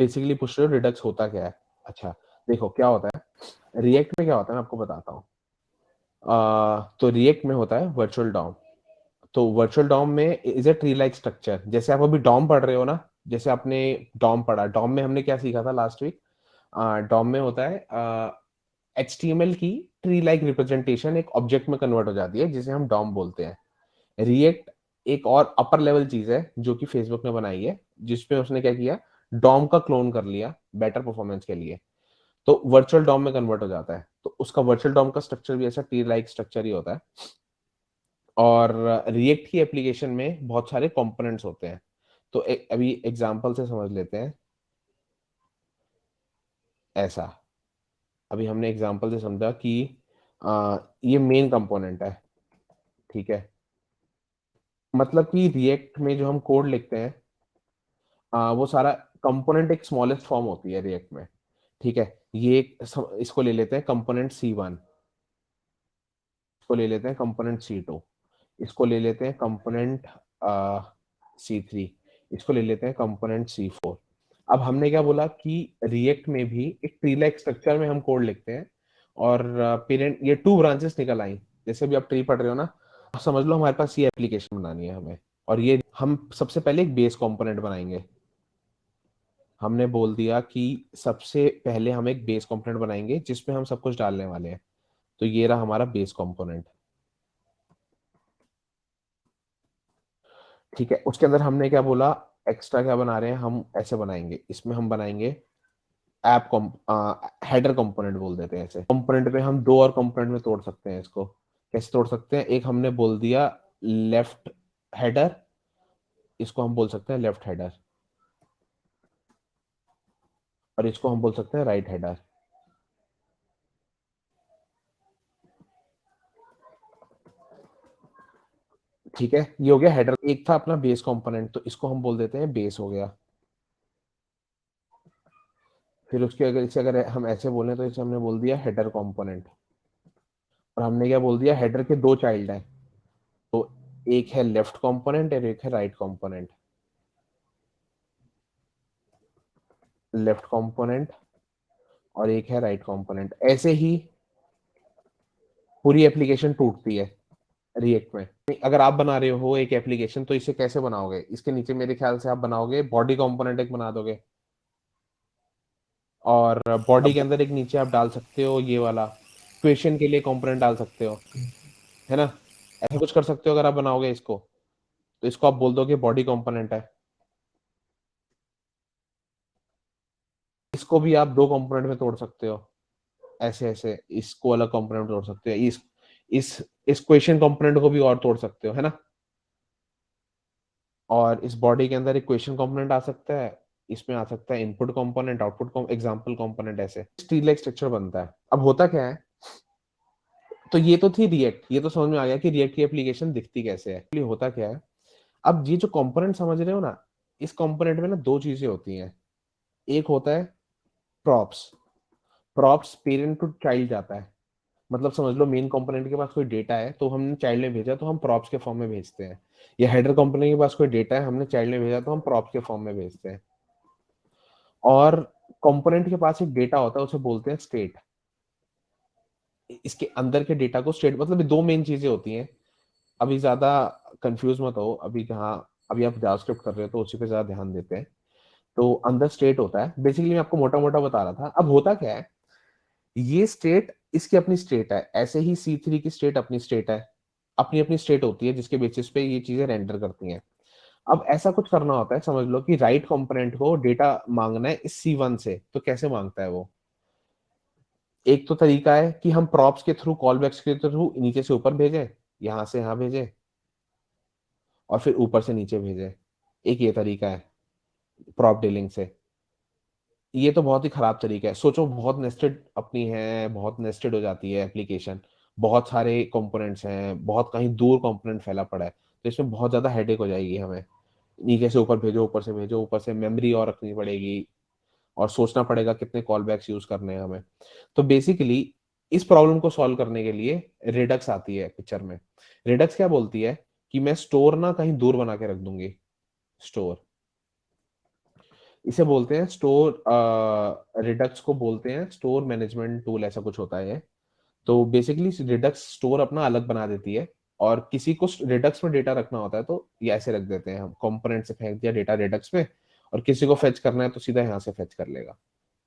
Basically पूछ रहे हो रिडक्स होता क्या है? अच्छा, देखो क्या होता है, रिएक्ट में क्या होता है मैं आपको बताता हूँ। तो रिएक्ट में होता है वर्चुअल डॉम। तो वर्चुअल डॉम में is a tree like structure. जैसे आप अभी डॉम पढ़ रहे हो ना, जैसे आपने डॉम पढ़ा, डॉम में हमने क्या सीखा था लास्ट वीक? डॉम में होता है HTML की ट्री लाइक रिप्रेजेंटेशन एक ऑब्जेक्ट में कन्वर्ट हो जाती है, जिसे हम डॉम बोलते हैं। रिएक्ट एक और अपर लेवल चीज है जो कि फेसबुक ने बनाई है, जिसमें उसने क्या किया, डॉम का क्लोन कर लिया बेटर परफॉर्मेंस के लिए। तो वर्चुअल डॉम में कन्वर्ट हो जाता है। तो उसका वर्चुअल डॉम का स्ट्रक्चर भी ऐसा ट्री लाइक स्ट्रक्चर ही होता है। और रिएक्ट की एप्लीकेशन में बहुत सारे कंपोनेंट्स होते हैं। तो अभी एग्जांपल से समझ लेते हैं। ऐसा, अभी हमने एग्जांपल से समझा कि ये मेन कंपोनेंट है, ठीक है। मतलब कि रिएक्ट में जो हम कोड लिखते हैं, वो सारा कंपोनेंट एक स्मॉलेस्ट फॉर्म होती है रिएक्ट में, ठीक है। ये इसको ले लेते हैं कंपोनेंट C1, इसको ले लेते हैं कंपोनेंट C2, इसको ले लेते हैं कंपोनेंट C3, इसको ले लेते हैं कंपोनेंट C4। अब हमने क्या बोला कि रिएक्ट में भी एक ट्री लाइक स्ट्रक्चर में हम कोड लिखते हैं, और पेरेंट ये 2 ब्रांचेस निकल आई। जैसे भी आप ट्री पढ़ रहे हो ना, समझ लो हमारे पास ये एप्लीकेशन बनानी है हमें, और ये हम सबसे पहले एक बेस कंपोनेंट बनाएंगे। हमने बोल दिया कि सबसे पहले हम एक बेस कंपोनेंट बनाएंगे जिसमें हम सब कुछ डालने वाले हैं। तो ये रहा हमारा बेस कंपोनेंट, ठीक है। उसके अंदर हमने क्या बोला, एक्स्ट्रा क्या बना रहे हैं हम, ऐसे बनाएंगे, इसमें हम बनाएंगे ऐप हेडर कंपोनेंट बोल देते हैं ऐसे। कंपोनेंट में हम 2 और कंपोनेंट में तोड़ सकते हैं इसको। कैसे तोड़ सकते हैं? एक हमने बोल दिया लेफ्ट हेडर, इसको हम बोल सकते हैं लेफ्ट हेडर, और इसको हम बोल सकते हैं राइट हेडर, ठीक है। ये हो गया हेडर। एक था अपना बेस कंपोनेंट, तो इसको हम बोल देते हैं बेस हो गया। फिर उसके अगर इसे अगर हम ऐसे बोलें तो इसे हमने बोल दिया हेडर कंपोनेंट। और हमने क्या बोल दिया, हेडर के 2 चाइल्ड हैं, तो एक है लेफ्ट कंपोनेंट और एक है राइट कंपोनेंट। लेफ्ट कंपोनेंट और एक है राइट कंपोनेंट। ऐसे ही पूरी एप्लीकेशन टूटती है रिएक्ट में। अगर आप बना रहे हो एक एप्लीकेशन, तो इसे कैसे बनाओगे? इसके नीचे मेरे ख्याल से आप बनाओगे बॉडी कंपोनेंट एक बना दोगे, और बॉडी के अंदर एक नीचे आप डाल सकते हो ये वाला क्वेश्चन के लिए कंपोनेंट डाल सकते हो, है ना। ऐसा कुछ कर सकते हो अगर आप बनाओगे इसको। तो इसको आप बोल दोगे बॉडी कंपोनेंट है। इसको भी आप 2 कंपोनेंट में तोड़ सकते हो, ऐसे ऐसे इसको अलग कंपोनेंट तोड़ सकते हो, इस इस क्वेश्चन कंपोनेंट को भी और तोड़ सकते हो, है ना। और इस बॉडी के अंदर एक क्वेश्चन कंपोनेंट आ सकता है, इसमें आ सकता है input component, output example component, ऐसे ट्री लाइक स्ट्रक्चर बनता है। अब होता क्या है, तो ये तो थी रिएक्ट, ये तो समझ में आ गया कि रिएक्ट की एप्लीकेशन दिखती कैसे है। Actually होता क्या है, अब ये जो कंपोनेंट समझ रहे हो ना, इस कंपोनेंट में ना 2 चीजें होती हैं। एक होता है props. Props parent to child जाता है। मतलब समझ लो मेन कंपोनेंट के पास कोई डेटा है, तो हमने चाइल्ड में भेजा तो हम प्रॉप्स के फॉर्म में भेजते हैं। या हेडर कंपोनेंट के पास कोई डेटा है, हमने चाइल्ड में भेजा तो हम प्रॉप्स के फॉर्म में भेजते हैं। और कंपोनेंट के पास एक डेटा होता है, उसे बोलते हैं स्टेट। इसके अंदर के डेटा को स्टेट, मतलब ये 2 मेन चीजें होती हैं। अभी ज्यादा कंफ्यूज मत हो, अभी जहाँ अभी आप जावास्क्रिप्ट कर रहे हो तो उसी पे ज्यादा ध्यान देते हैं। तो अंदर स्टेट होता है, बेसिकली मैं आपको मोटा मोटा बता रहा था। अब होता क्या है, ये स्टेट इसकी अपनी स्टेट है, ऐसे ही C3 की स्टेट अपनी स्टेट है, अपनी अपनी स्टेट होती है जिसके बेसिस पे ये चीजें रेंडर करती हैं। अब ऐसा कुछ करना होता है, समझ लो कि राइट कंपोनेंट को डेटा मांगना है इस C1 से, तो कैसे मांगता है वो? एक तो तरीका है कि हम प्रॉप्स के थ्रू, कॉलबैक्स के थ्रू नीचे से ऊपर भेजें, यहां से यहां भेजें, और फिर ऊपर से नीचे भेजें। एक ये तरीका है प्रॉप डीलिंग से। ये तो बहुत ही खराब तरीका है। सोचो बहुत नेस्टेड अपनी है, बहुत नेस्टेड हो जाती है एप्लीकेशन, बहुत सारे कंपोनेंट्स हैं, बहुत कहीं दूर कंपोनेंट फैला पड़ा है, तो इसमें बहुत ज्यादा हेडेक हो जाएगी हमें। नीचे से ऊपर भेजो, ऊपर से भेजो, ऊपर से मेमोरी और रखनी पड़ेगी, और सोचना पड़ेगा कितने कॉल बैक्स यूज करने हैं हमें। तो बेसिकली इस प्रॉब्लम को सॉल्व करने के लिए रिडक्स आती है पिक्चर में। रिडक्स क्या बोलती है, कि मैं स्टोर ना कहीं दूर बना के रख दूंगी, स्टोर। इसे बोलते हैं स्टोर, रिडक्स को बोलते हैं स्टोर मैनेजमेंट टूल, ऐसा कुछ होता है ये। तो बेसिकली रिडक्स स्टोर अपना अलग बना देती है, और किसी को रिडक्स में डेटा रखना होता है तो ये ऐसे रख देते हैं, हम कंपोनेंट से फेंक दिया डेटा रिडक्स में, और किसी को फेच करना है तो सीधा यहाँ से फेच कर लेगा,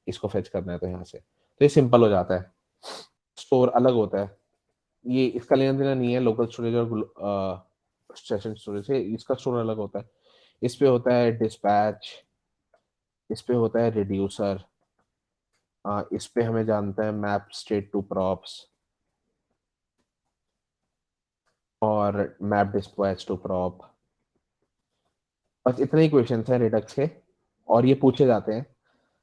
इसको फेच करना है तो यहाँ से, तो ये सिंपल हो जाता है। स्टोर अलग होता है, ये इसका लेना देना नहीं है लोकल स्टोरेज और सेशन स्टोरेज से, इसका स्टोर अलग होता है। इस पे होता है डिस्पैच, इस पे होता है रिड्यूसर, इस पे हमें जानता है मैप स्टेट टू प्रॉप्स और मैप डिस्पैच टू प्रॉप। बस इतने ही क्वेश्चन हैं रिडक्स के, और ये पूछे जाते हैं